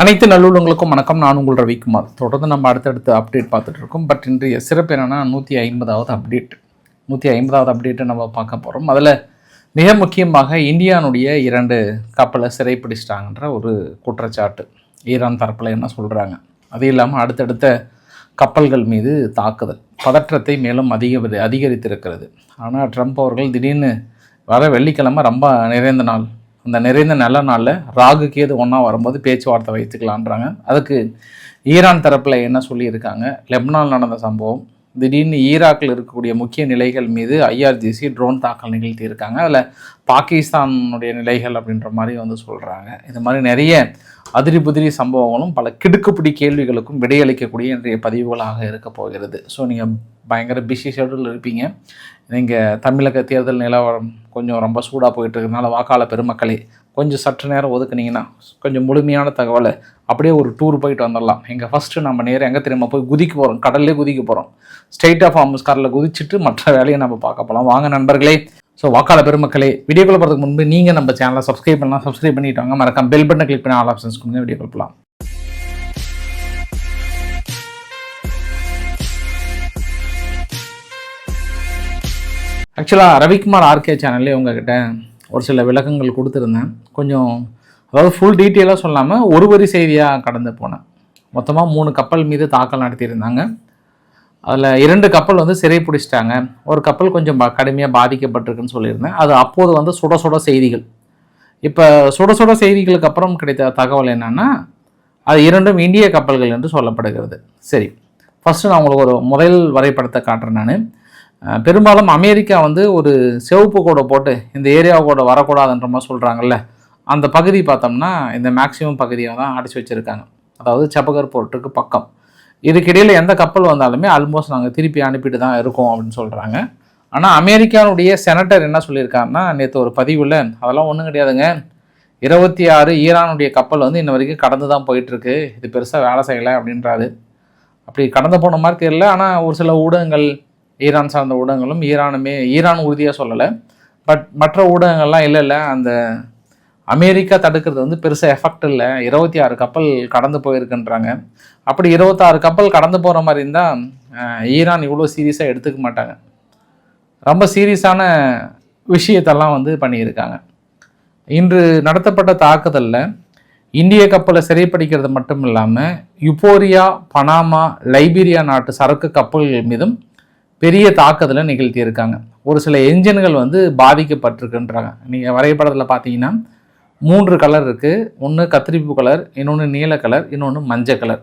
அனைத்து நல்லுள்ளங்களுக்கும் வணக்கம். நான் உங்கள் ரவிக்குமார். தொடர்ந்து நம்ம அடுத்தடுத்து அப்டேட் பார்த்துட்டு இருக்கோம். பட் இன்றைய சிறப்பு என்னென்னா 150வது அப்டேட். 150வது அப்டேட்டை நம்ம பார்க்க போகிறோம். அதில் மிக முக்கியமாக இந்தியானுடைய 2 கப்பலை சிறைப்பிடிச்சிட்டாங்கன்ற ஒரு குற்றச்சாட்டு ஈரான் தரப்பில் என்ன சொல்கிறாங்க. அது இல்லாமல் அடுத்தடுத்த கப்பல்கள் மீது தாக்குதல் பதற்றத்தை மேலும் அதிகரித்திருக்கிறது. ஆனால் ட்ரம்ப் அவர்கள் திடீர்னு வர வெள்ளிக்கிழமை ரொம்ப நிறைந்த நாள், அந்த நிறைந்த நல்ல நாளில் ராகு கேது ஒன்றா வரும்போது பேச்சுவார்த்தை வைத்துக்கலான்றாங்க. அதுக்கு ஈரான் தரப்பில் என்ன சொல்லியிருக்காங்க, லெபனான் நடந்த சம்பவம், திடீர்னு ஈராக்கில் இருக்கக்கூடிய முக்கிய நிலைகள் மீது ஐஆர்ஜிசி ட்ரோன் தாக்கல் நிகழ்த்தியிருக்காங்க. அதில் பாகிஸ்தானுடைய நிலைகள் அப்படின்ற மாதிரி சொல்கிறாங்க. இது மாதிரி நிறைய அதிரி புதிரி சம்பவங்களும் பல கிடுக்குப்பிடி கேள்விகளுக்கும் விடையளிக்கக்கூடிய இன்றைய பதிவுகளாக இருக்க போகிறது. ஸோ நீங்கள் பயங்கர பிஸி ஷெடியூல் இருப்பீங்க. நீங்கள் தமிழக தேர்தல் நிலவரம் கொஞ்சம் ரொம்ப சூடாக போயிட்டு இருக்கிறதுனால வாக்காளர் பெருமக்களே கொஞ்சம் சற்று நேரம் ஒதுக்குனீங்கன்னா கொஞ்சம் முழுமையான தகவலை அப்படியே ஒரு டூர் போயிட்டு வந்துடலாம். ஃபஸ்ட்டு நம்ம நேரம் எங்கே தெரியுமா போய் குதிக்க போகிறோம், கடல்லே குதிக்க போகிறோம். ஸ்டேட் ஆஃப் ஹார்மஸ் காரில் குதிச்சுட்டு மற்ற வேலையை நம்ம பார்க்க போகலாம். வாங்க நண்பர்களே. ஸோ வாக்காளர் பெருமக்களே, வீடியோக்குள்ள போகிறதுக்கு முன்பு நீங்கள் நம்ம சேனலை சப்ஸ்கிரைப் பண்ணலாம். சப்ஸ்கிரைப் பண்ணிவிட்டாங்க, மறக்காம பெல் பட்டனை கிளிக் பண்ணி ஆல் ஆப்ஷன்ஸ் கொடுங்க. வீடியோ கொடுக்கலாம். ஆக்சுவலாக ரவிக்குமார் ஆர்கே சேனல்லே உங்ககிட்ட ஒரு சில விளக்கங்கள் கொடுத்துருந்தேன். கொஞ்சம் அதாவது ஃபுல் டீட்டெயிலாக சொல்லாமல் ஒரு வரி செய்தியாக கடந்து போனேன். மொத்தமாக 3 கப்பல் மீது தாக்கல் நடத்தியிருந்தாங்க. அதில் 2 கப்பல் சிறை பிடிச்சிட்டாங்க. ஒரு கப்பல் கொஞ்சம் கடுமையாக பாதிக்கப்பட்டிருக்குன்னு சொல்லியிருந்தேன். அது அப்போது சுட சுட செய்திகள். இப்போ சுட சுட செய்திகளுக்கு அப்புறம் கிடைத்த தகவல் என்னென்னா, அது 2ம் இந்திய கப்பல்கள் என்று சொல்லப்படுகிறது. சரி, ஃபஸ்ட்டு நான் உங்களுக்கு ஒரு முதல் வரைபடத்தை காட்டுறேன். நான் பெரும்பாலும் அமெரிக்கா ஒரு சிவப்பு கோடை போட்டு இந்த ஏரியாவோட வரக்கூடாதுன்ற மாதிரி சொல்கிறாங்கல்ல, அந்த பகுதி பார்த்தோம்னா இந்த மேக்சிமம் பகுதியை தான் அடித்து வச்சுருக்காங்க. அதாவது சபகர் போர்ட்டுக்கு பக்கம். இதுக்கிடையில் எந்த கப்பல் வந்தாலுமே ஆல்மோஸ்ட் நாங்கள் திருப்பி அனுப்பிட்டு தான் இருக்கோம் அப்படின்னு சொல்கிறாங்க. ஆனால் அமெரிக்காவுடைய செனட்டர் என்ன சொல்லியிருக்காருன்னா, நேற்று ஒரு பதிவில் அதெல்லாம் ஒன்றும் கிடையாதுங்க, 26 ஈரானுடைய கப்பல் இன்ன வரைக்கும் கடந்து தான் போயிட்டுருக்கு, இது பெருசாக வேலை செய்யலை அப்படின்றாரு. அப்படி கடந்து போன மாதிரி தெரியல. ஆனால் ஒரு சில ஊடகங்கள், ஈரான் சார்ந்த ஊடகங்களும் ஈரான் உறுதியாக சொல்லலை, பட் மற்ற ஊடகங்கள்லாம் இல்லை அந்த அமெரிக்கா தடுக்கிறது பெருசாக எஃபெக்ட் இல்லை, 26 கப்பல் கடந்து போயிருக்குன்றாங்க. அப்படி 26 கப்பல் கடந்து போகிற மாதிரி இருந்தால் ஈரான் இவ்வளோ சீரியஸாக எடுத்துக்க மாட்டாங்க. ரொம்ப சீரியஸான விஷயத்தெல்லாம் பண்ணியிருக்காங்க. இன்று நடத்தப்பட்ட தாக்குதலில் இந்திய கப்பலை சிறைப்பிடிக்கிறது மட்டும் இல்லாமல் யுபோரியா, பனாமா, லைபீரியா நாட்டு சரக்கு கப்பல்கள் மீதும் பெரிய தாக்குதலை நிகழ்த்தியிருக்காங்க. ஒரு சில என்ஜின்கள் பாதிக்கப்பட்டிருக்குன்றாங்க. நீங்கள் வரைபடத்தில் பார்த்தீங்கன்னா 3 கலர் இருக்குது. ஒன்று கத்திரிப்பு கலர், இன்னொன்று நீல கலர், இன்னொன்று மஞ்சள் கலர்.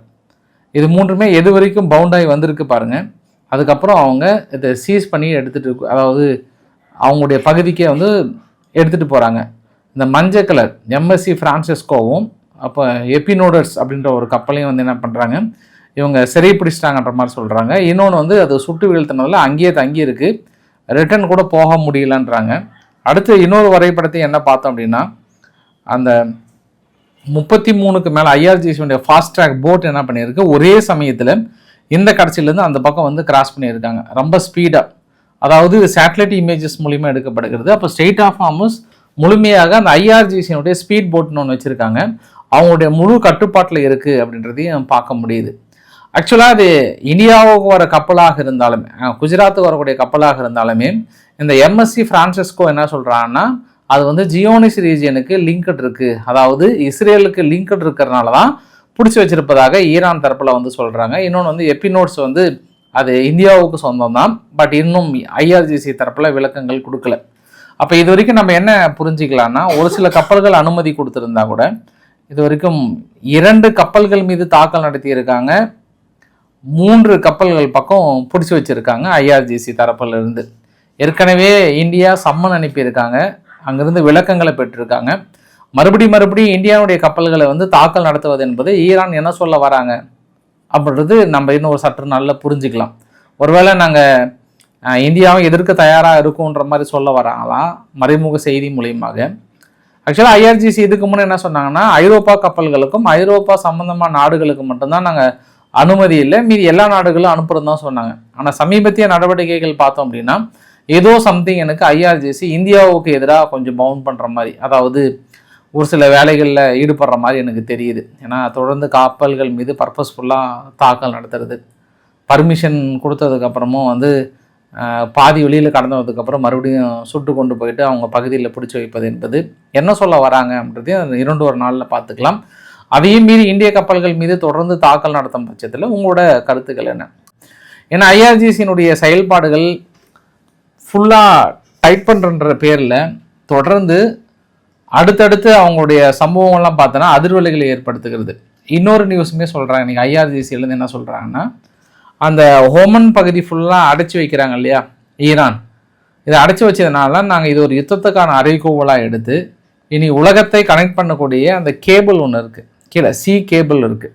இது 3மே எது வரைக்கும் பவுண்டாகி வந்திருக்கு பாருங்கள். அதுக்கப்புறம் அவங்க இதை சீஸ் பண்ணி எடுத்துகிட்டு, அதாவது அவங்களுடைய பகுதிக்கே எடுத்துகிட்டு போகிறாங்க. இந்த மஞ்சள் கலர் எம்எஸ்சி ஃப்ரான்சிஸ்கோவும் அப்போ எபினோடர்ஸ் அப்படின்ற ஒரு கப்பலையும் என்ன பண்ணுறாங்க, இவங்க சிறை பிடிச்சிட்டாங்கன்ற மாதிரி சொல்கிறாங்க. இன்னொன்று அது சுட்டு வீழ்த்தினதில் அங்கேயே தங்கி இருக்குது, ரிட்டர்ன் கூட போக முடியலன்றாங்க. அடுத்து இன்னொரு வரைபடத்தை என்ன பார்த்தோம் அப்படின்னா, அந்த 33க்கு மேலே ஐஆர்ஜிசியுடைய ஃபாஸ்ட் ட்ராக் போட் என்ன பண்ணியிருக்கு, ஒரே சமயத்தில் இந்த கடைசியிலேருந்து அந்த பக்கம் கிராஸ் பண்ணியிருக்காங்க ரொம்ப ஸ்பீடாக. அதாவது சேட்டலைட் இமேஜஸ் மூலிமா எடுக்கப்படுகிறது. அப்போ ஸ்டேட் ஆஃப் ஹார்மஸ் முழுமையாக அந்த ஐஆர்ஜிசியுடைய ஸ்பீட் போட்னு ஒன்று வச்சுருக்காங்க, அவங்களுடைய முழு கட்டுப்பாட்டில் இருக்குது அப்படின்றதையும் பார்க்க முடியுது. ஆக்சுவலாக அது இந்தியாவுக்கு வர கப்பலாக இருந்தாலுமே, குஜராத்துக்கு வரக்கூடிய கப்பலாக இருந்தாலுமே, இந்த எம்எஸ்சி ஃப்ரான்சிஸ்கோ என்ன சொல்கிறாங்கன்னா, அது ஜியோனிஸ் ரீஜியனுக்கு லிங்க்டு இருக்குது, அதாவது இஸ்ரேலுக்கு லிங்க்டு இருக்கிறதுனால தான் பிடிச்சி வச்சிருப்பதாக ஈரான் தரப்பில் சொல்கிறாங்க. இன்னொன்று எபினோட்ஸ் அது இந்தியாவுக்கு சொந்தம் தான், பட் இன்னும் ஐஆர்ஜிசி தரப்பில் விளக்கங்கள் கொடுக்கல. அப்போ இது வரைக்கும் நம்ம என்ன புரிஞ்சிக்கலாம்னா, ஒரு சில கப்பல்கள் அனுமதி கொடுத்துருந்தா கூட இது வரைக்கும் 2 கப்பல்கள் மீது தாக்கல் நடத்தியிருக்காங்க, 3 கப்பல்கள் பக்கம் பிடிச்சி வச்சுருக்காங்க ஐஆர்ஜிசி தரப்பிலிருந்து. ஏற்கனவே இந்தியா சம்மன் அனுப்பியிருக்காங்க, அங்கேருந்து விளக்கங்களை பெற்றிருக்காங்க. மறுபடியும் இந்தியாவுடைய கப்பல்களை தாக்கல் நடத்துவது என்பது ஈரான் என்ன சொல்ல வராங்க அப்படின்றது நம்ம இன்னும் ஒரு சற்று நல்லா புரிஞ்சுக்கலாம். ஒருவேளை நாங்கள் இந்தியாவை எதிர்க்க தயாராக இருக்குன்ற மாதிரி சொல்ல வராங்களா மறைமுக செய்தி மூலியமாக. ஆக்சுவலாக ஐஆர்ஜிசி இதுக்கு முன்னே என்ன சொன்னாங்கன்னா, ஐரோப்பா கப்பல்களுக்கும் ஐரோப்பா சம்பந்தமான நாடுகளுக்கு மட்டும்தான் நாங்கள் அனுமதி இல்லை, மீதி எல்லா நாடுகளும் அனுப்புறது தான் சொன்னாங்க. ஆனால் சமீபத்திய நடவடிக்கைகள் பார்த்தோம் அப்படின்னா ஏதோ சம்திங் எனக்கு ஐஆர்ஜிசி இந்தியாவுக்கு எதிராக கொஞ்சம் பவுண்ட் பண்ணுற மாதிரி, அதாவது ஒரு சில வேலைகளில் ஈடுபடுற மாதிரி எனக்கு தெரியுது. ஏன்னா தொடர்ந்து கப்பல்கள் மீது பர்பஸ்ஃபுல்லாக தாக்கல் நடத்துறது, பர்மிஷன் கொடுத்ததுக்கப்புறமும் வந்து பாதி வெளியில் கடந்ததுக்கப்புறம் மறுபடியும் சுட்டு கொண்டு போயிட்டு அவங்க பகுதியில் பிடிச்சி வைப்பது என்பது என்ன சொல்ல வராங்க அப்படின்றதையும் 2 நாளில் பார்த்துக்கலாம். அதையும் மீறி இந்திய கப்பல்கள் மீது தொடர்ந்து தாக்கல் நடத்தும் பட்சத்தில் உங்களோட கருத்துக்கள் என்ன? ஏன்னா ஐஆர்ஜிசியினுடைய செயல்பாடுகள் ஃபுல்லாக டைட் பண்ணுறன்ற பேரில் தொடர்ந்து அடுத்தடுத்து அவங்களுடைய சம்பவங்கள்லாம் பார்த்தோன்னா அதிர்வலைகளை ஏற்படுத்துகிறது. இன்னொரு நியூஸுமே சொல்கிறாங்க, இன்றைக்கி ஐஆர்ஜிசியிலேருந்து என்ன சொல்கிறாங்கன்னா, அந்த ஹோமன் பகுதி ஃபுல்லாக அடைச்சி வைக்கிறாங்க இல்லையா ஈரான், இதை அடைச்சி வச்சதுனால நாங்கள் இது ஒரு யுத்தத்துக்கான அறைகூவலாக எடுத்து இனி உலகத்தை கனெக்ட் பண்ணக்கூடிய அந்த கேபிள் ஒன்று இருக்குது, கீழே சி கேபிள் இருக்குது,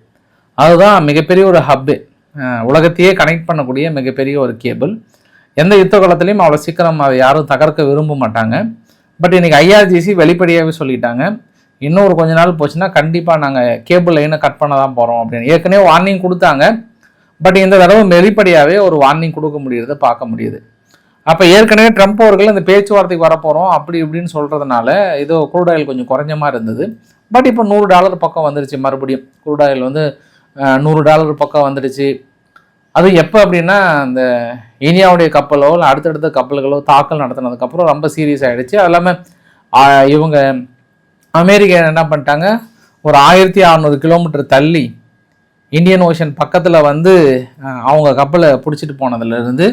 அதுதான் மிகப்பெரிய ஒரு ஹப்பு, உலகத்தையே கனெக்ட் பண்ணக்கூடிய மிகப்பெரிய ஒரு கேபிள். எந்த யுத்த காலத்துலேயும் அவ்வளோ சீக்கிரம் அதை யாரும் தகர்க்க விரும்ப மாட்டாங்க. பட் இன்றைக்கி ஐஆர்ஜிசி வெளிப்படையாகவே சொல்லிட்டாங்க, இன்னொரு கொஞ்ச நாள் போச்சுன்னா கண்டிப்பாக நாங்கள் கேபிள் லைனை கட் பண்ண தான் போகிறோம் அப்படின்னு. ஏற்கனவே வார்னிங் கொடுத்தாங்க, பட் இந்த தடவை வெளிப்படையாகவே ஒரு வார்னிங் கொடுக்க முடியுறதை பார்க்க முடியுது. அப்போ ஏற்கனவே ட்ரம்ப் அவர்கள் இந்த பேச்சுவார்த்தைக்கு வரப்போகிறோம் அப்படி இப்படின்னு சொல்கிறதுனால இதோ க்ரூட் ஆயில் கொஞ்சம் குறைஞ்ச மாதிரி இருந்தது. பட் இப்போ $100 பக்கம் வந்துடுச்சு, மறுபடியும் க்ரூட் ஆயில் வந்து $100 பக்கம் வந்துடுச்சு. அது எப்போ அப்படின்னா இந்த இந்தியாவுடைய கப்பலோ இல்லை அடுத்தடுத்த கப்பல்களோ தாக்கல் நடத்தினதுக்கப்புறம் ரொம்ப சீரியஸ் ஆகிடுச்சு. அது இல்லாமல் இவங்க அமெரிக்கா என்ன பண்ணிட்டாங்க, ஒரு 1600 கிலோமீட்டர் தள்ளி இந்தியன் ஓஷன் பக்கத்தில் வந்து அவங்க கப்பலை பிடிச்சிட்டு போனதுலேருந்து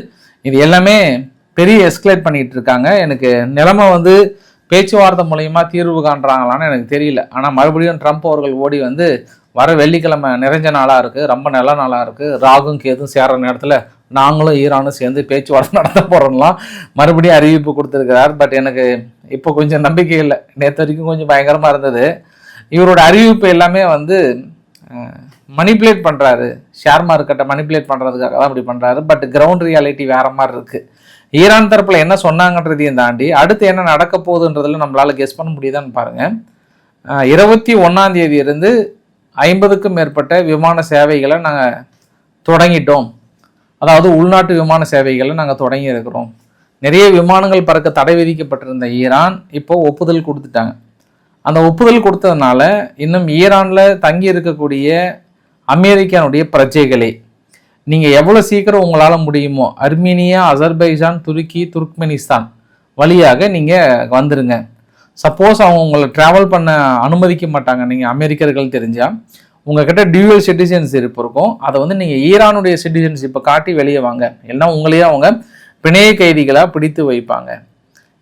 இது எல்லாமே பெரிய எஸ்கலேட் பண்ணிகிட்டு இருக்காங்க. எனக்கு நிலைமை வந்து பேச்சுவார்த்தை மூலயமா தீர்வு காண்றாங்களான்னு எனக்கு தெரியல. ஆனால் மறுபடியும் ட்ரம்ப் அவர்கள் ஓடி வந்து வர வெள்ளிக்கிழமை நிறைஞ்ச நாளாக இருக்குது, ரொம்ப நல்ல நாளாக இருக்குது, ராகும் கேதும் சேர்ற நேரத்தில் நாங்களும் ஈரானும் சேர்ந்து பேச்சுவார்த்தை நடத்த போகிறோம்லாம் மறுபடியும் அறிவிப்பு கொடுத்துருக்கிறார். பட் எனக்கு இப்போ கொஞ்சம் நம்பிக்கை இல்லை. நேற்று வரைக்கும் கொஞ்சம் பயங்கரமாக இருந்தது. இவரோட அறிவிப்பு எல்லாமே வந்து மணிப்புலேட் பண்ணுறாரு, ஷேர் மார்க்கெட்டை மணிப்புலேட் பண்ணுறதுக்காக தான் அப்படி பண்ணுறாரு. பட் கிரவுண்ட் ரியாலிட்டி வேறு மாதிரி இருக்குது. ஈரான் தரப்பில் என்ன சொன்னாங்கன்றதையும் தாண்டி அடுத்து என்ன நடக்க போகுதுன்றதில் நம்மளால் கெஸ் பண்ண முடியுதான்னு பாருங்கள். 21ஆம் தேதியிலிருந்து 50க்கும் மேற்பட்ட விமான சேவைகளை நாங்கள் தொடங்கிட்டோம். அதாவது உள்நாட்டு விமான சேவைகளை நாங்கள் தொடங்கி இருக்கிறோம். நிறைய விமானங்கள் பறக்க தடை விதிக்கப்பட்டிருந்த ஈரான் இப்போது ஒப்புதல் கொடுத்துட்டாங்க. அந்த ஒப்புதல் கொடுத்ததுனால இன்னும் ஈரானில் தங்கி இருக்கக்கூடிய அமெரிக்கானுடைய பிரஜைகளே நீங்கள் எவ்வளோ சீக்கிரம் உங்களால் முடியுமோ அர்மீனியா, அசர்பைஜான், துருக்கி, துர்க்மெனிஸ்தான் வழியாக நீங்கள் வந்துடுங்க. சப்போஸ் அவங்க உங்களை ட்ராவல் பண்ண அனுமதிக்க மாட்டாங்க, நீங்கள் அமெரிக்கர்கள் தெரிஞ்சால் உங்ககிட்ட டியூவல் சிட்டிசன்ஷிப் இருக்கும், அதை வந்து நீங்கள் ஈரானுடைய சிட்டிசன்ஷிப்பை காட்டி வெளியே வாங்க, எல்லாம் உங்களையே அவங்க பிணைய கைதிகளாக பிடித்து வைப்பாங்க.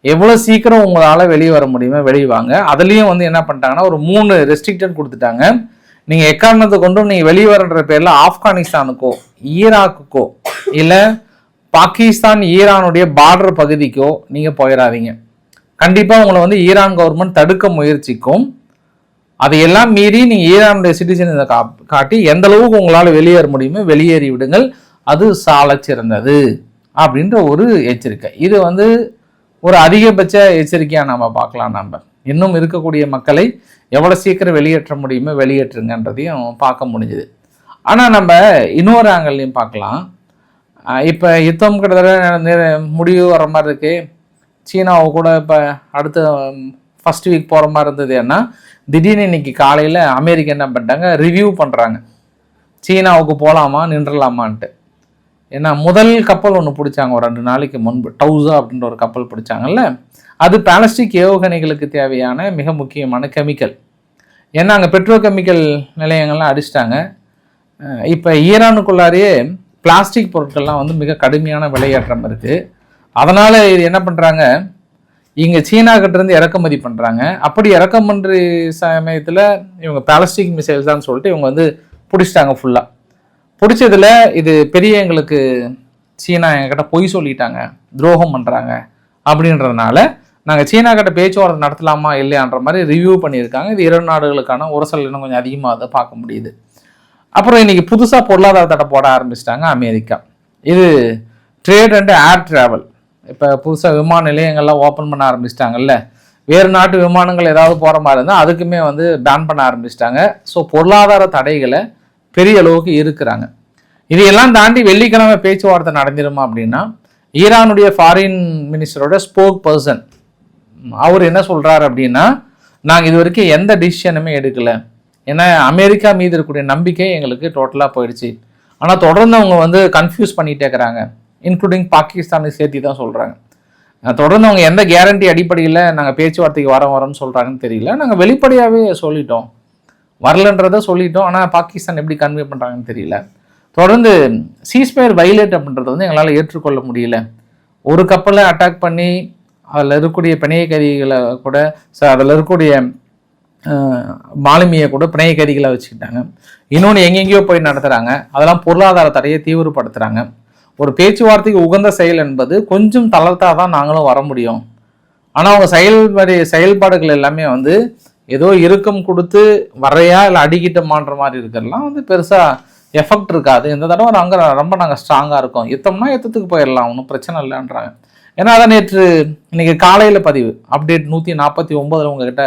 எவ்வளோ சீக்கிரம் உங்களால் வெளியே வர முடியுமோ வெளியே வாங்க. அதுலேயும் வந்து என்ன பண்ணிட்டாங்கன்னா ஒரு 3 ரெஸ்ட்ரிக்ஷன் கொடுத்துட்டாங்க. நீங்கள் எக்காரணத்தை கொண்டும் நீங்கள் வெளியே வரன்ற பேரில் ஆப்கானிஸ்தானுக்கோ ஈராக்குக்கோ இல்லை பாகிஸ்தான் ஈரானுடைய பார்டர் பகுதிக்கோ நீங்கள் போயிடாதீங்க. கண்டிப்பாக உங்களை வந்து ஈரான் கவர்மெண்ட் தடுக்க முயற்சிக்கும். அதையெல்லாம் மீறி நீங்கள் ஈரானுடைய சிட்டிசன் காட்டி எந்த அளவுக்கு உங்களால் வெளியேற முடியுமோ வெளியேறி விடுங்கள், அது சால சிறந்தது அப்படின்ற ஒரு எச்சரிக்கை. இது வந்து ஒரு அதிகபட்ச எச்சரிக்கையாக நம்ம பார்க்கலாம். நம்ம இன்னும் இருக்கக்கூடிய மக்களை எவ்வளோ சீக்கிரம் வெளியேற்ற முடியுமோ வெளியேற்றுங்கன்றதையும் பார்க்க முடிஞ்சுது. ஆனால் நம்ம இன்னொரு ஆங்கிள்லையும் பார்க்கலாம். இப்போ யுத்தம் கிட்டத்தட்ட முடிவு வர மாதிரி இருக்குது. சீனாவை கூட இப்போ அடுத்த ஃபஸ்ட் வீக் போகிற மாதிரி இருந்தது. ஏன்னா திடீர்னு இன்னைக்கு காலையில் அமெரிக்கா என்ன பண்ணிட்டாங்க, ரிவ்யூ பண்ணுறாங்க சீனாவுக்கு போகலாமா நின்றலாமான்ட்டு. ஏன்னா முதல் கப்பல் ஒன்று பிடிச்சாங்க ஒரு 2 நாளைக்கு முன்பு, டவுசா அப்படின்ற ஒரு கப்பல் பிடிச்சாங்கல்ல, அது பாலஸ்டிக் ஏவுகணைகளுக்கு தேவையான மிக முக்கியமான கெமிக்கல். ஏன்னா அங்கே பெட்ரோ கெமிக்கல் நிலையங்கள்லாம் அடிச்சிட்டாங்க. இப்போ ஈரானுக்குள்ளாரையே பிளாஸ்டிக் பொருட்கள்லாம் வந்து மிக கடுமையான விலையேற்றம் இருக்குது. அதனால் இது என்ன பண்ணுறாங்க, இங்கே சீனா கிட்டேருந்து இறக்குமதி பண்ணுறாங்க. அப்படி இறக்குமதி சமயத்தில் இவங்க பிளாஸ்டிக் மிசைல்ஸ் தான் சொல்லிட்டு இவங்க வந்து பிடிச்சிட்டாங்க. ஃபுல்லாக பிடிச்சதில் இது பெரிய எங்களுக்கு சீனா எங்ககிட்ட பொய் சொல்லிட்டாங்க, துரோகம் பண்ணுறாங்க அப்படின்றதுனால நாங்கள் சீனா கிட்ட பேச்சுவார்த்தை நடத்தலாமா இல்லையான்ற மாதிரி ரிவ்யூ பண்ணியிருக்காங்க. இது 2 நாடுகளுக்கான உரசல் இன்னும் கொஞ்சம் அதிகமாக அதை பார்க்க முடியுது. அப்புறம் இன்றைக்கி புதுசாக பொருளாதார தடை போட ஆரம்பிச்சிட்டாங்க அமெரிக்கா. இது ட்ரேட் அண்ட் ஏர் ட்ராவல். இப்போ புதுசாக விமான நிலையங்கள்லாம் ஓப்பன் பண்ண ஆரம்பிச்சிட்டாங்கல்ல, வேறு நாட்டு விமானங்கள் ஏதாவது போகிற மாதிரி இருந்தால் அதுக்குமே வந்து பேன் பண்ண ஆரம்பிச்சிட்டாங்க. ஸோ பொருளாதார தடைகளை பெரிய அளவுக்கு இருக்கிறாங்க. இதையெல்லாம் தாண்டி வெள்ளிக்கிழமை பேச்சுவார்த்தை நடந்துருமா அப்படின்னா ஈரானுடைய ஃபாரின் மினிஸ்டரோட ஸ்போக் பர்சன் அவர் என்ன சொல்கிறார் அப்படின்னா, நாங்கள் இது வரைக்கும் எந்த டிசிஷனுமே எடுக்கலை. ஏன்னா அமெரிக்கா மீது இருக்கக்கூடிய நம்பிக்கை எங்களுக்கு டோட்டலாக போயிடுச்சு. ஆனால் தொடர்ந்து அவங்க வந்து கன்ஃபியூஸ் பண்ணிகிட்டே இருக்கிறாங்க, இன்க்ளூடிங் பாகிஸ்தானை சேர்த்து தான் சொல்கிறாங்க. தொடர்ந்து அவங்க எந்த கேரண்டி அடிப்படையில் நாங்கள் பேச்சுவார்த்தைக்கு வரோன்னு சொல்கிறாங்கன்னு தெரியல. நாங்கள் வெளிப்படையாகவே சொல்லிட்டோம், வரலன்றதை சொல்லிட்டோம். ஆனால் பாகிஸ்தான் எப்படி கன்வே பண்ணுறாங்கன்னு தெரியல. தொடர்ந்து சீஸ்பயர் வைலேட் அப்படின்றது வந்து எங்களால் ஏற்றுக்கொள்ள முடியல. ஒரு கப்பலை அட்டாக் பண்ணி அதில் இருக்கக்கூடிய பிணைய கைதிகளை கூட அதில் இருக்கக்கூடிய மாலுமியை கூட பிணைய கைதிகளை வச்சுக்கிட்டாங்க. இன்னொன்று எங்கெங்கேயோ போய் நடத்துகிறாங்க. அதெல்லாம் பொருளாதார தடையை தீவிரப்படுத்துகிறாங்க. ஒரு பேச்சுவார்த்தைக்கு உகந்த செயல் என்பது கொஞ்சம் தளர்த்தா தான் நாங்களும் வர முடியும். ஆனால் அவங்க செயல்பாடுகள் எல்லாமே வந்து ஏதோ இறுக்கம் கொடுத்து வரையா இல்லை அடிக்கிட்டமான்ற மாதிரி இருக்கிறதுலாம் வந்து பெருசாக எஃபெக்ட் இருக்காது. இந்த தடவை ரொம்ப நாங்கள் ஸ்ட்ராங்காக இருக்கோம், யுத்தம்னா யுத்தத்துக்கு போயிடலாம், ஒன்றும் பிரச்சனை இல்லைன்றாங்க. ஏன்னா அதான் இன்னைக்கு காலையில் பதிவு அப்டேட் 149 உங்ககிட்ட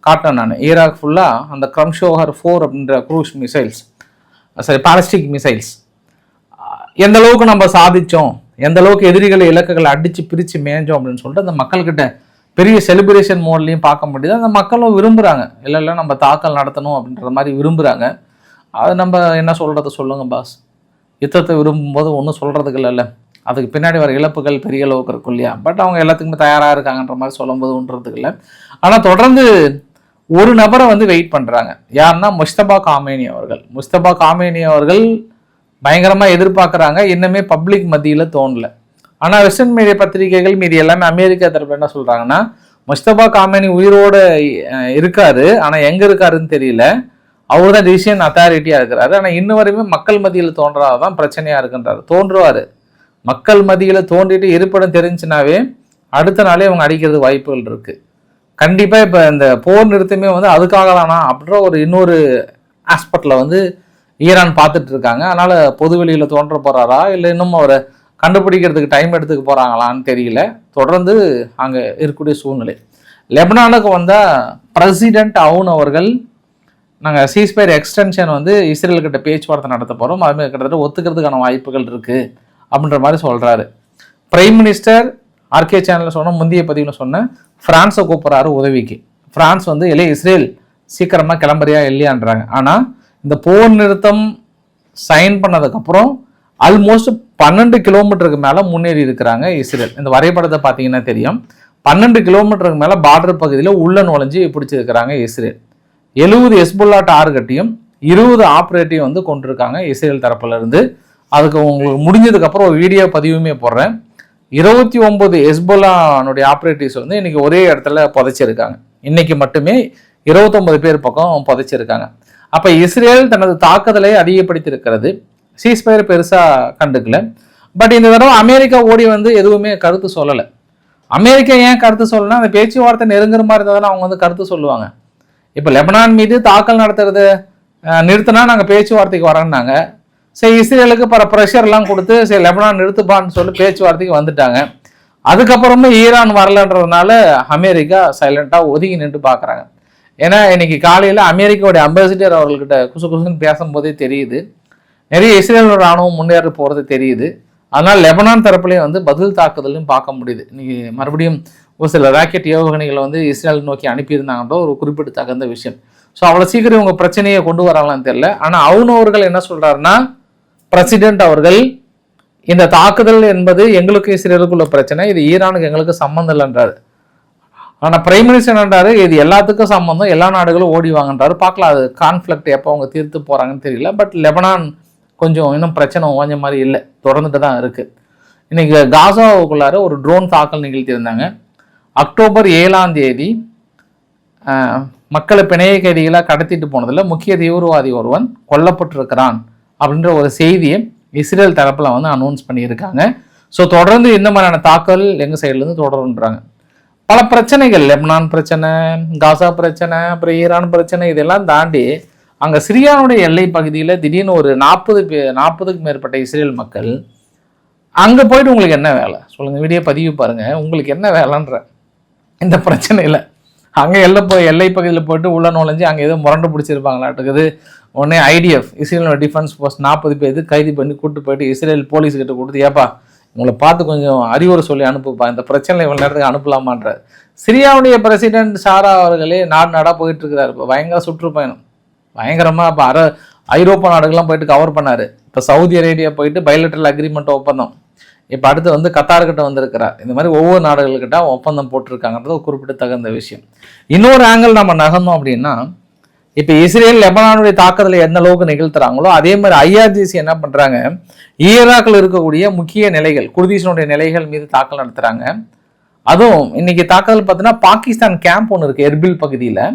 காட்டினேன் நான். ஈராக் ஃபுல்லாக அந்த கிரம்ஷோஹர் 4 அப்படின்ற க்ரூஸ் மிசைல்ஸ், பாலிஸ்டிக் மிசைல்ஸ் எந்த அளவுக்கு நம்ம சாதித்தோம், எந்த அளவுக்கு எதிரிகளை இலக்குகளை அடித்து பிரித்து மேஞ்சோம் அப்படின்னு சொல்லிட்டு அந்த மக்கள்கிட்ட பெரிய செலிப்ரேஷன் மோட்லையும் பார்க்க முடியுது. அந்த மக்களும் விரும்புகிறாங்க, இல்லை நம்ம தாக்கல் நடத்தணும் அப்படின்ற மாதிரி விரும்புகிறாங்க. அது நம்ம என்ன சொல்கிறது சொல்லுங்க பாஸ். யுத்தத்தை விரும்பும்போது ஒன்றும் சொல்கிறதுக்கு இல்லைல்ல, அதுக்கு பின்னாடி வர இழப்புகள் பெரிய அளவுக்கு இருக்கும் இல்லையா. பட் அவங்க எல்லாத்துக்குமே தயாராக இருக்காங்கன்ற மாதிரி சொல்லும்போது ஒன்றதுக்கு இல்லை. ஆனால் தொடர்ந்து ஒரு நபரை வந்து வெயிட் பண்ணுறாங்க. யாருன்னா முஸ்தபா காமேனி அவர்கள். முஸ்தபா காமேனி அவர்கள் பயங்கரமாக எதிர்பார்க்குறாங்க, இன்னுமே பப்ளிக் மத்தியில் தோணல. ஆனால் வெஸ்டர்ன் மீடியா பத்திரிகைகள் மீது எல்லாமே அமெரிக்கா தரப்பு என்ன சொல்கிறாங்கன்னா, முஸ்தபா காமேனி உயிரோடு இருக்காரு, ஆனால் எங்கே இருக்காருன்னு தெரியல, அவர் தான் டிசிஷன் அத்தாரிட்டியாக இருக்கிறாரு. ஆனால் இன்னும் வரையுமே மக்கள் மத்தியில் தோன்றாதான் பிரச்சனையாக இருக்குன்றாரு. தோன்றுவார், மக்கள் மத்தியில் தோன்றிட்டு இருப்பிடம் தெரிஞ்சுனாவே அடுத்த நாளே அவங்க அடிக்கிறது வாய்ப்புகள் இருக்குது. கண்டிப்பாக இப்போ இந்த போர் நிறுத்தமே வந்து அதுக்காக தானா அப்படின்ற ஒரு இன்னொரு ஆஸ்பெக்டில் வந்து ஈரான் பார்த்துட்டு இருக்காங்க. அதனால் பொதுவெளியில் தோன்ற போகிறாரா இல்லை இன்னும் அவரை கண்டுபிடிக்கிறதுக்கு டைம் எடுத்துக்க போகிறாங்களான்னு தெரியல. தொடர்ந்து அங்கே இருக்கக்கூடிய சூழ்நிலை. லெபனானுக்கு வந்தால் பிரசிடென்ட் அவுன் அவர்கள் நாங்கள் சீஸ்பயர் எக்ஸ்டென்ஷன் வந்து இஸ்ரேல்கிட்ட பேச்சுவார்த்தை நடத்த போகிறோம், அதுமாதிரி கிட்டத்தட்ட ஒத்துக்கிறதுக்கான வாய்ப்புகள் இருக்குது அப்படின்ற மாதிரி சொல்கிறாரு. பிரைம் மினிஸ்டர் ஆர்கே சேனலில் சொன்ன முந்தைய பதிவில் சொன்ன ஃப்ரான்ஸை கூப்பிட்றாரு உதவிக்கு. ஃப்ரான்ஸ் வந்து இஸ்ரேல் சீக்கிரமாக கிளம்புறியா இல்லையான்றாங்க. ஆனால் இந்த போர் நிறுத்தம் சைன் பண்ணதுக்கப்புறம் ஆல்மோஸ்ட் 12 கிலோமீட்டருக்கு மேலே முன்னேறி இருக்கிறாங்க இஸ்ரேல். இந்த வரைபடத்தை பார்த்தீங்கன்னா தெரியும், 12 கிலோமீட்டருக்கு மேலே பார்டர் பகுதியில் உள்ள நுழைஞ்சு பிடிச்சிருக்கிறாங்க இஸ்ரேல். 70 ஹெஸ்புல்லா டார்கெட்டையும் 20 ஆப்ரேட்டையும் வந்து கொண்டிருக்காங்க இஸ்ரேல் தரப்புல இருந்து. அதுக்கு உங்களுக்கு முடிஞ்சதுக்கப்புறம் ஒரு வீடியோ பதிவுமே போடுறேன். 29 ஹெஸ்புல்லானுடைய ஆப்ரேட்டிவ்ஸ் வந்து இன்னைக்கு ஒரே இடத்துல புதைச்சிருக்காங்க. இன்னைக்கு மட்டுமே 29 பேர் பக்கம் புதைச்சிருக்காங்க. அப்போ இஸ்ரேல் தனது தாக்குதலை அதிகப்படுத்தியிருக்கிறது. சீஸ்பயர் பெருசாக கண்டுக்கல. பட் இந்த தடவை அமெரிக்கா ஓடி வந்து எதுவுமே கருத்து சொல்லலை. அமெரிக்கா ஏன் கருத்து சொல்லலைன்னா, அந்த பேச்சுவார்த்தை நெருங்குற மாதிரி இருந்தால் அவங்க வந்து கருத்து சொல்லுவாங்க. இப்போ லெபனான் மீது தாக்கல் நடத்துறது நிறுத்தினா நாங்கள் பேச்சுவார்த்தைக்கு வரேன்னாங்க. சரி, இஸ்ரேலுக்கு ப்ரெஷர்லாம் கொடுத்து சரி லெபனான் நிறுத்துப்பான்னு சொல்லி பேச்சுவார்த்தைக்கு வந்துட்டாங்க. அதுக்கப்புறமே ஈரான் வரலன்றதுனால அமெரிக்கா சைலண்டாக ஒதுங்கி நின்று பார்க்குறாங்க. ஏன்னா இன்னைக்கு காலையில் அமெரிக்காவுடைய அம்பாசிடர் அவர்கள்கிட்ட குசுன்னு பேசும்போதே தெரியுது, நிறைய இஸ்ரேல் ராணுவம் முன்னேற போகிறது தெரியுது. அதனால் லெபனான் தரப்புலேயும் வந்து பதில் தாக்குதலையும் பார்க்க முடியுது. இன்னைக்கு மறுபடியும் ஒரு சில ராக்கெட் ஏவுகணைகளை வந்து இஸ்ரேல் நோக்கி அனுப்பியிருந்தாங்கன்ற ஒரு குறிப்பிடத்தகுந்த விஷயம். ஸோ அவ்வளோ சீக்கிரம் இவங்க பிரச்சனையை கொண்டு வராங்களான்னு தெரியல. ஆனால் அவுன் அவர்கள் என்ன சொல்கிறாருன்னா, பிரசிடென்ட் அவர்கள் இந்த தாக்குதல் என்பது எங்களுக்கு இஸ்ரேலுக்குள்ள பிரச்சனை, இது ஈரானுக்கு எங்களுக்கு சம்மந்தம் இல்லைன்றாரு. ஆனால் பிரைம் மினிஸ்டர் என்னன்றாரு, இது எல்லாத்துக்கும் சம்மந்தம், எல்லா நாடுகளும் ஓடி வாங்கன்றாரு. பார்க்கலாம் அது கான்ஃப்ளிக்ட் எப்போ அவங்க தீர்த்து போகிறாங்கன்னு தெரியல. பட் லெபனான் கொஞ்சம் இன்னும் பிரச்சனை ஓஞ்ச மாதிரி இல்லை, தொடர்ந்துட்டு தான் இருக்குது. இன்னைக்கு காசாவுக்குள்ளார ஒரு ட்ரோன் தாக்கல் நிகழ்த்தியிருந்தாங்க. அக்டோபர் 7ஆம் தேதி மக்களை பிணைய கைதிகளாக கடத்திட்டு போனதில் முக்கிய தீவிரவாதி ஒருவன் கொல்லப்பட்டிருக்கிறான் அப்படின்ற ஒரு செய்தியை இஸ்ரேல் தரப்பில் வந்து அனௌன்ஸ் பண்ணியிருக்காங்க. ஸோ தொடர்ந்து இந்த மாதிரியான தாக்கல் எங்கள் சைட்லேருந்து தொடருன்றாங்க. பல பிரச்சனைகள், லெபனான் பிரச்சனை, காசா பிரச்சனை, அப்புறம் ஈரான் பிரச்சனை, இதெல்லாம் தாண்டி அங்கே சிரியானுடைய எல்லை பகுதியில் திடீர்னு ஒரு 40க்கும் மேற்பட்ட இஸ்ரேல் மக்கள் அங்கே போயிட்டு உங்களுக்கு என்ன வேலை சொல்லுங்கள், வீடியோ பதிவு பாருங்கள், உங்களுக்கு என்ன வேலைன்ற இந்த பிரச்சனையில். அங்கே எல்லை பகுதியில் போயிட்டு உள்ள நுழைஞ்சு அங்கே ஏதோ முரண்டு பிடிச்சிருப்பாங்களாட்டுக்குது. உடனே IDF இஸ்ரேலோட டிஃபென்ஸ் போஸ்ட் 40 பேர் கைது பண்ணி கூப்பிட்டு போயிட்டு இஸ்ரேல் போலீஸ்கிட்ட கொடுத்து, ஏப்பா உங்களை பார்த்து கொஞ்சம் அறிவுரை சொல்லி அனுப்புப்பா, இந்த பிரச்சனை இவ்வளோ நேரத்துக்கு அனுப்பலாமான்ற. சிரியாவுடைய பிரசிடென்ட் ஷாரா அவர்களே நாடாக போயிட்டு இருக்கிறாரு. இப்போ பயங்கர சுற்றுப்பயணம், பயங்கரமாக இப்போ ஐரோப்பா நாடுகள்லாம் போயிட்டு கவர் பண்ணார். இப்போ சவுதி அரேபியா போயிட்டு பைலேட்டரல் அக்ரிமெண்ட் ஒப்பந்தம், இப்போ அடுத்து வந்து கத்தார்கிட்ட வந்திருக்கிறார். இந்த மாதிரி ஒவ்வொரு நாடுகள்கிட்ட ஒப்பந்தம் போட்டிருக்காங்கன்றது ஒரு குறிப்பிடத்தகுந்த விஷயம். இன்னொரு ஆங்கிள் நம்ம நகர்ந்தோம் அப்படின்னா, இப்போ இஸ்ரேல் லெபனானுடைய தாக்குதலை எந்த அளவுக்கு நிகழ்த்துறாங்களோ அதே மாதிரி IRGC என்ன பண்ணுறாங்க, ஈராக்கில் இருக்கக்கூடிய முக்கிய நிலைகள், குர்திஷனுடைய நிலைகள் மீது தாக்கல் நடத்துகிறாங்க. அதுவும் இன்னைக்கு தாக்குதல் பார்த்தீங்கன்னா பாகிஸ்தான் கேம்ப் ஒன்று இருக்குது எர்பில் பகுதியில்.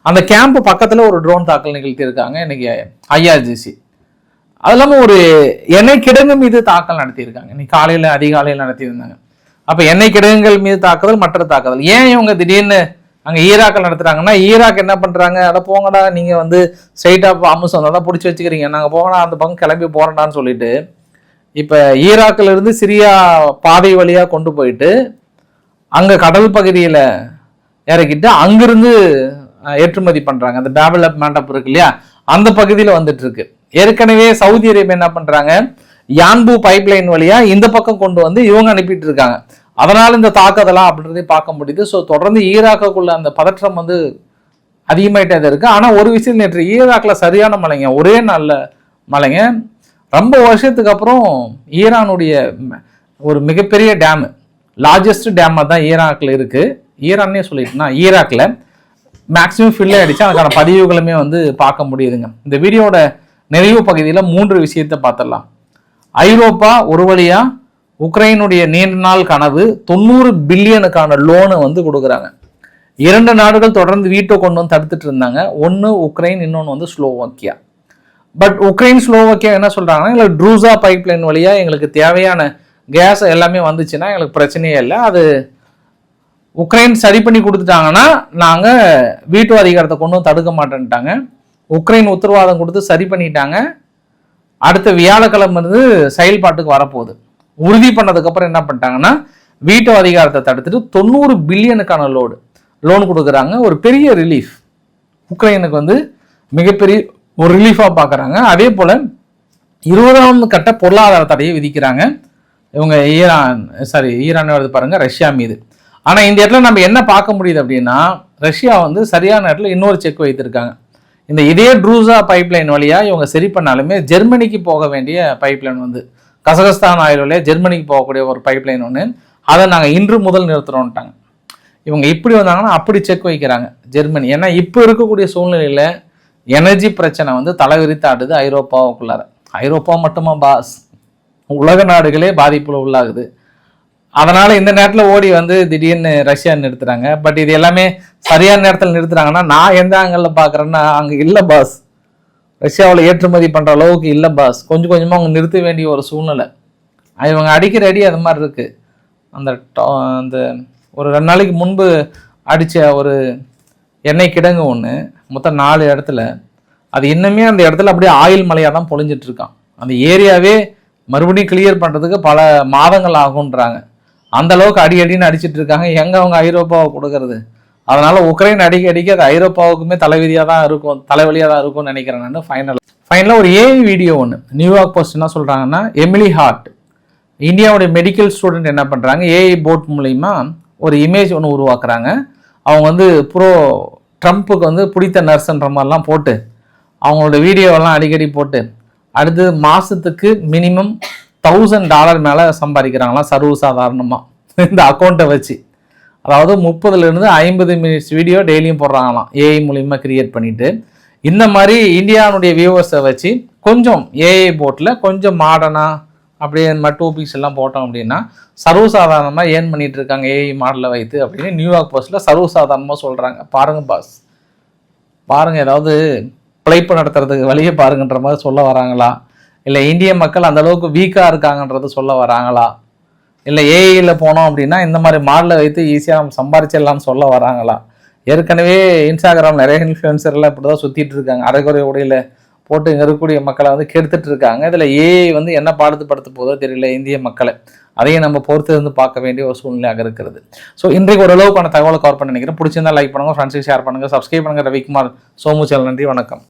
அந்த கேம்ப் பக்கத்தில் ஒரு ட்ரோன் தாக்கல் நிகழ்த்தியிருக்காங்க இன்னைக்கு IRGC. அது இல்லாமல் ஒரு எண்ணெய் கிடங்கு மீது தாக்கல் நடத்தியிருக்காங்க. இன்னைக்கு காலையில் அதிகாலையில் நடத்தியிருந்தாங்க. அப்போ எண்ணெய் கிடங்குகள் மீது தாக்குதல், மற்ற தாக்குதல். ஏன் இவங்க திடீர்னு அங்கே ஈராக்கில் நடத்துகிறாங்கன்னா, ஈராக் என்ன பண்ணுறாங்க, அதை போங்கடா நீங்கள் வந்து ஸ்ட்ரைட்டாக அம்சம் தான் பிடிச்சி வச்சுக்கிறீங்க, நாங்கள் போங்கடா அந்த பக்கம் கிளம்பி போகிறோண்டான்னு சொல்லிட்டு இப்போ ஈராக்கில் இருந்து சிரியா பாதை வழியாக கொண்டு போயிட்டு அங்கே கடல் பகுதியில் இறக்கிட்டு அங்கிருந்து ஏற்றுமதி பண்ணுறாங்க. அந்த பேபிள் அப் மேண்டப் இருக்கு இல்லையா, அந்த பகுதியில் வந்துட்டு இருக்கு. ஏற்கனவே சவுதி அரேபியா என்ன பண்ணுறாங்க, யான்பு பைப்லைன் வழியாக இந்த பக்கம் கொண்டு வந்து இவங்க அனுப்பிட்டு இருக்காங்க. அதனால் இந்த தாக்குதலாம் அப்படின்றதே பார்க்க முடியுது. ஸோ தொடர்ந்து ஈராக்குள்ள அந்த பதற்றம் வந்து அதிகமாயிட்டே இருக்கு. ஆனால் ஒரு விஷயம், நேற்று ஈராக்கில் சரியான மழைங்க, ஒரே நல்ல மழைங்க. ரொம்ப வருஷத்துக்கு அப்புறம் ஈரானுடைய ஒரு மிகப்பெரிய டேமு, லார்ஜஸ்ட் டேமாக தான் ஈராக்கில் இருக்குது. ஈரான்னே சொல்லிட்டுனா ஈராக்கில் மேக்ஸிமம் ஃபில் ஆகிடுச்சு. அதுக்கான பதிவுகளுமே வந்து பார்க்க முடியுதுங்க. இந்த வீடியோட நிறைவு பகுதியில் 3 விஷயத்தை பார்த்துடலாம். ஐரோப்பா ஒரு வழியாக உக்ரைனுடைய நீண்ட நாள் கனவு 90 பில்லியனுக்கான லோனு வந்து கொடுக்குறாங்க. 2 நாடுகள் தொடர்ந்து வீட்டோ கொண்டு வந்து தடுத்துட்டு இருந்தாங்க. ஒன்று உக்ரைன், இன்னொன்று வந்து ஸ்லோவாக்கியா. பட் உக்ரைன் ஸ்லோவாக்கியா என்ன சொல்கிறாங்கன்னா, எங்களுக்கு ட்ரூசா பைப்லைன் வழியாக எங்களுக்கு தேவையான கேஸ் எல்லாமே வந்துச்சுன்னா எங்களுக்கு பிரச்சனையே இல்லை, அது உக்ரைன் சரி பண்ணி கொடுத்துட்டாங்கன்னா நாங்கள் வீட்டோ அதிகாரத்தை கொண்டு வந்து தடுக்க மாட்டேன்ட்டாங்க. உக்ரைன் உத்தரவாதம் கொடுத்து சரி பண்ணிட்டாங்க. அடுத்த வியாழக்கிழமை இருந்து செயல்பாட்டுக்கு வரப்போகுது. உறுதி பண்ணதுக்கப்புறம் என்ன பண்ணிட்டாங்கன்னா, வீட்டோ அதிகாரத்தை தடுத்துட்டு 90 பில்லியனுக்கான லோன் கொடுக்குறாங்க. ஒரு பெரிய ரிலீஃப், உக்ரைனுக்கு வந்து மிகப்பெரிய ஒரு ரிலீஃபாக பார்க்குறாங்க. அதே போல் 20ஆம் கட்ட பொருளாதார தடையை விதிக்கிறாங்க இவங்க ஈரான் வருது பாருங்க, ரஷ்யா மீது. ஆனால் இந்த இடத்துல நம்ம என்ன பார்க்க முடியுது அப்படின்னா, ரஷ்யா வந்து சரியான இடத்துல இன்னொரு செக் வைத்திருக்காங்க. இதே ட்ரூசா பைப்லைன் வழியாக இவங்க சரி பண்ணாலுமே ஜெர்மனிக்கு போக வேண்டிய பைப்லைன் வந்து கசகஸ்தான் ஆயில் வழியாக ஜெர்மனிக்கு போகக்கூடிய ஒரு பைப்லைன் ஒன்று, அதை நாங்கள் இன்று முதல் நிறுத்துறோம்ட்டாங்க. இவங்க இப்படி வந்தாங்கன்னா அப்படி செக் வைக்கிறாங்க ஜெர்மனி. ஏன்னா இப்போ இருக்கக்கூடிய சூழ்நிலையில் எனர்ஜி பிரச்சனை வந்து தலைவிரித்து ஆடுது ஐரோப்பாவுக்குள்ளார. ஐரோப்பா மட்டுமா பாஸ், உலக நாடுகளே பாதிப்புல உள்ளாகுது. அதனால் இந்த நேரத்தில் ஓடி வந்து திடீர்னு ரஷ்யா நிறுத்துறாங்க. பட் இது எல்லாமே சரியான நேரத்தில் நிறுத்துறாங்கன்னா நான் எந்த ஆங்கிளில் பார்க்குறேன்னா, அங்கே இல்லை பாஸ், ரஷ்யாவில் ஏற்றுமதி பண்ணுற அளவுக்கு இல்லை பாஸ், கொஞ்சம் கொஞ்சமாக அவங்க நிறுத்த வேண்டிய ஒரு சூழ்நிலை. இவங்க அடிக்கிற அடி அது மாதிரி இருக்குது. அந்த ஒரு 2 நாளைக்கு முன்பு அடித்த ஒரு எண்ணெய் கிடங்கு ஒன்று மொத்தம் 4 இடத்துல, அது இன்னுமே அந்த இடத்துல அப்படியே ஆயில் மலையாக தான் பொழிஞ்சிட்ருக்கான். அந்த ஏரியாவே மறுபடியும் கிளியர் பண்ணுறதுக்கு பல மாதங்கள் ஆகுன்றாங்க. அந்த அளவுக்கு அடின்னு அடிச்சிட்டு இருக்காங்க. எங்கே அவங்க ஐரோப்பாவை கொடுக்கறது? அதனால் உக்ரைன் அடிக்க அது ஐரோப்பாவுக்குமே தலைவலியாக தான் இருக்கும்னு நினைக்கிறேன் நான். ஃபைனலாக ஒரு ஏஐ வீடியோ ஒன்று நியூயார்க் போஸ்ட் என்ன சொல்கிறாங்கன்னா, எமிலி ஹார்ட் இந்தியாவுடைய மெடிக்கல் ஸ்டூடெண்ட் என்ன பண்ணுறாங்க, ஏஐ போட் மூலிமா ஒரு இமேஜ் ஒன்று உருவாக்குறாங்க. அவங்க வந்து ட்ரம்ப்புக்கு வந்து பிடித்த நர்ஸ்ன்ற மாதிரிலாம் போட்டு அவங்களோட வீடியோவெல்லாம் அடிக்கடி போட்டு அடுத்து மாதத்துக்கு மினிமம் $1000 மேலே சம்பாதிக்கிறாங்களாம் சர்வசாதாரணமாக இந்த அக்கௌண்ட்டை வச்சு. அதாவது 30லேருந்து 50 மினிட்ஸ் வீடியோ டெய்லியும் போடுறாங்களாம் ஏஐ மூலிமா கிரியேட் பண்ணிவிட்டு. இந்த மாதிரி இந்தியாவுடைய வியூவர்ஸை வச்சு கொஞ்சம் ஏஐ போட்டில் கொஞ்சம் மாடர்னாக அப்படியே இந்த மாதிரி டூபிக்ஸ் எல்லாம் போட்டோம் அப்படின்னா சர்வசாதாரணமாக ஏர்ன் பண்ணிகிட்டு இருக்காங்க ஏஐ மாடலை வைத்து அப்படின்னு நியூயார்க் போஸ்ட்டில் சர்வசாதாரணமாக சொல்கிறாங்க. பாருங்கள் பாஸ், பாருங்கள், ஏதாவது பிழைப்பு நடத்துறதுக்கு வழியே பாருங்கன்ற மாதிரி சொல்ல வராங்களா, இல்லை இந்திய மக்கள் அந்த அளவுக்கு வீக்காக இருக்காங்கன்றது சொல்ல வராங்களா, இல்லை ஏஐயில் போனோம் அப்படின்னா இந்த மாதிரி மாடலை வைத்து ஈஸியாக நம்ம சம்பாரிச்சிடலாம்னு சொல்ல வராங்களா? ஏற்கனவே இன்ஸ்டாகிராம் நிறைய இன்ஃப்ளூயன்சர்லாம் இப்படி தான் சுற்றிட்டு இருக்காங்க, அரைக்குறை உடையில் போட்டு இங்கே இருக்கக்கூடிய மக்களை வந்து கெடுத்துட்டு இருக்காங்க. இதில் ஏஐ வந்து என்ன பாடுபடுத்த போதோ தெரியல இந்திய மக்களை. அதையும் நம்ம பொறுத்து இருந்து பார்க்க வேண்டிய ஒரு சூழ்நிலையாக இருக்கிறது. ஸோ இன்றைக்கு ஓரளவுக்கான தகவலை கவர் பண்ண நினைக்கிறேன். பிடிச்சிருந்தா லைக் பண்ணுங்கள், ஃப்ரெண்ட்ஸுக்கு ஷேர் பண்ணுங்கள், சப்ஸ்கிரைப் பண்ணுங்கள். ரவிக்குமார் சோமு சேனல். நன்றி, வணக்கம்.